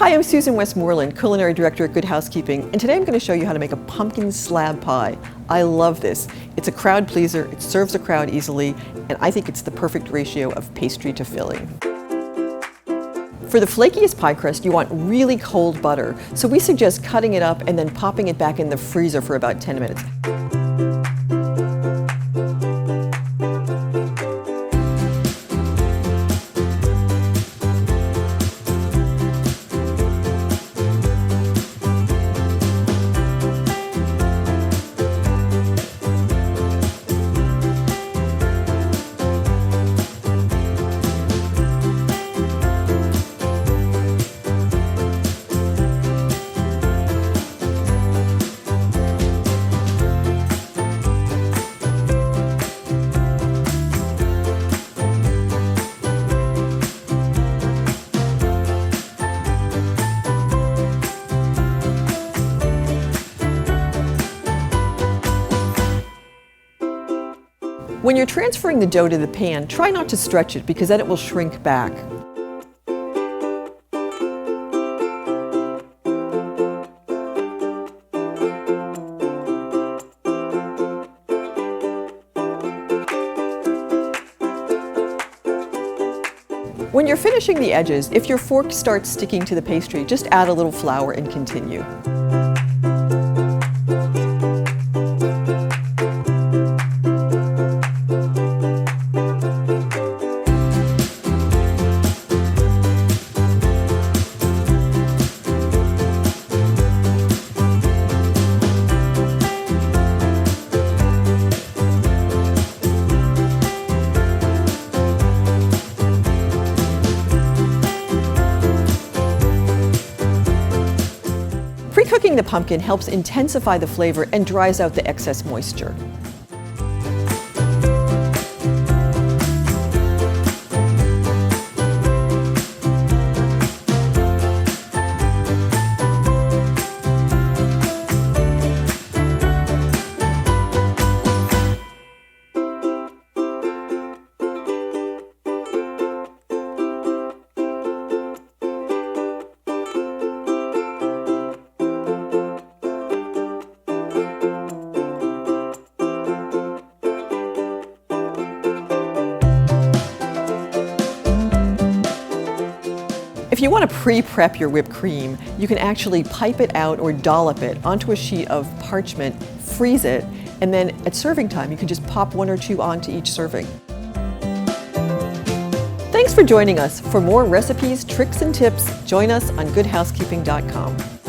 Hi, I'm Susan Westmoreland, Culinary Director at Good Housekeeping, and today I'm going to show you how to make a pumpkin slab pie. I love this. It's a crowd pleaser, it serves a crowd easily, and I think it's the perfect ratio of pastry to filling. For the flakiest pie crust, you want really cold butter, so we suggest cutting it up and then popping it back in the freezer for about 10 minutes. When you're transferring the dough to the pan, try not to stretch it because then it will shrink back. When you're finishing the edges, if your fork starts sticking to the pastry, just add a little flour and continue. Pre-cooking the pumpkin helps intensify the flavor and dries out the excess moisture. If you want to pre-prep your whipped cream, you can actually pipe it out or dollop it onto a sheet of parchment, freeze it, and then at serving time you can just pop one or two onto each serving. Thanks for joining us. For more recipes, tricks, and tips, join us on goodhousekeeping.com.